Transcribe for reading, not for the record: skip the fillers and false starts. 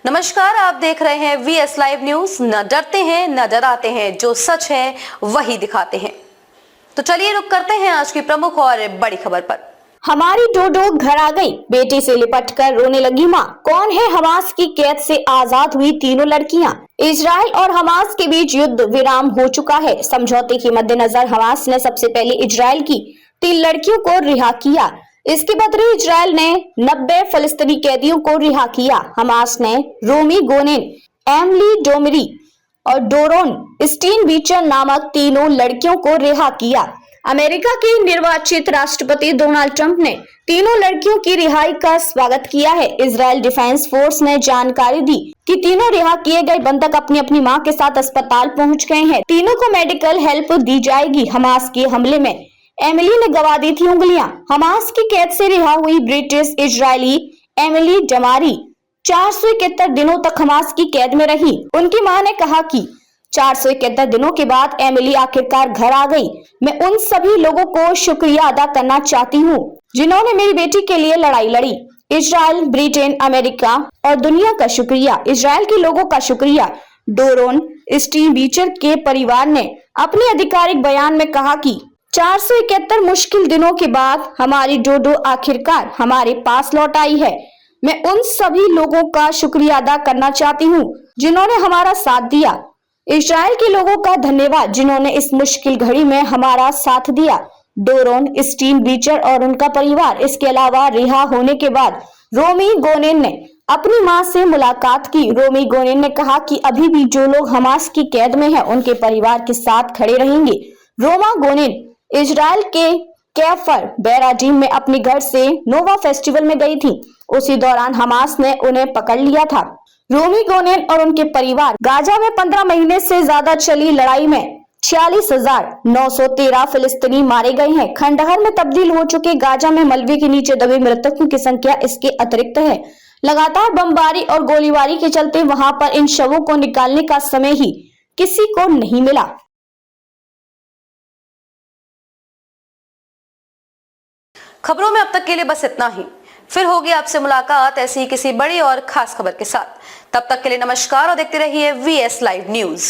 नमस्कार, आप देख रहे हैं वीएस लाइव न्यूज। न डरते हैं न डराते हैं, जो सच है वही दिखाते हैं। तो चलिए रुक करते हैं आज की प्रमुख और बड़ी खबर पर। हमारी डोडो घर आ गई, बेटी से लिपटकर रोने लगी मां। कौन है हमास की कैद से आजाद हुई तीनों लड़कियां? इजराइल और हमास के बीच युद्ध विराम हो चुका है। समझौते के मद्देनजर हमास ने सबसे पहले इजराइल की 3 लड़कियों को रिहा किया। इसके बदले इजराइल ने 90 फलस्तीनी कैदियों को रिहा किया। हमास ने रोमी गोनेन, एमली डोमरी और डोरोन स्टीनबीचर नामक तीनों लड़कियों को रिहा किया। अमेरिका के निर्वाचित राष्ट्रपति डोनाल्ड ट्रंप ने तीनों लड़कियों की रिहाई का स्वागत किया है। इजराइल डिफेंस फोर्स ने जानकारी दी कि तीनों रिहा किए गए बंधक अपनी अपनी मां के साथ अस्पताल पहुंच गए हैं। तीनों को मेडिकल हेल्प दी जाएगी। हमास के हमले में एमिली ने गंवा दी थी उंगलियां। हमास की कैद से रिहा हुई ब्रिटिश इजरायली एमिली डमारी 471 दिनों तक हमास की कैद में रही। उनकी मां ने कहा कि 471 दिनों के बाद एमिली आखिरकार घर आ गई। मैं उन सभी लोगों को शुक्रिया अदा करना चाहती हूँ जिन्होंने मेरी बेटी के लिए लड़ाई लड़ी। इजराइल, ब्रिटेन, अमेरिका और दुनिया का शुक्रिया। इजराइल के लोगों का शुक्रिया। डोरोन स्टीनबीचर के परिवार ने अपने आधिकारिक बयान में कहा कि 471 मुश्किल दिनों के बाद हमारी डोडो आखिरकार हमारे पास लौट आई है। मैं उन सभी लोगों का शुक्रिया अदा करना चाहती हूँ जिन्होंने हमारा साथ दिया। इजराइल के लोगों का धन्यवाद जिन्होंने इस मुश्किल घड़ी में हमारा साथ दिया। डोरोन स्टीनबीचर और उनका परिवार। इसके अलावा रिहा होने के बाद रोमी गोनेन ने अपनी मां से मुलाकात की। रोमी गोनेन ने कहा कि अभी भी जो लोग हमास की कैद में हैं उनके परिवार के साथ खड़े रहेंगे। रोमा गोनेन इजराइल के कैफर बेराडीम में अपने घर से नोवा फेस्टिवल में गई थी। उसी दौरान हमास ने उन्हें पकड़ लिया था। रोमी गोनेन और उनके परिवार गाजा में 15 महीने से ज्यादा चली लड़ाई में 46,913 फिलिस्तीनी मारे गए हैं। खंडहर में तब्दील हो चुके गाजा में मलबे के नीचे दबे मृतकों की संख्या इसके अतिरिक्त है। लगातार बमबारी और गोलीबारी के चलते वहां पर इन शवों को निकालने का समय ही किसी को नहीं मिला। खबरों में अब तक के लिए बस इतना ही। फिर होगी आपसे मुलाकात ऐसी ही किसी बड़ी और खास खबर के साथ। तब तक के लिए नमस्कार और देखते रहिए वीएस लाइव न्यूज।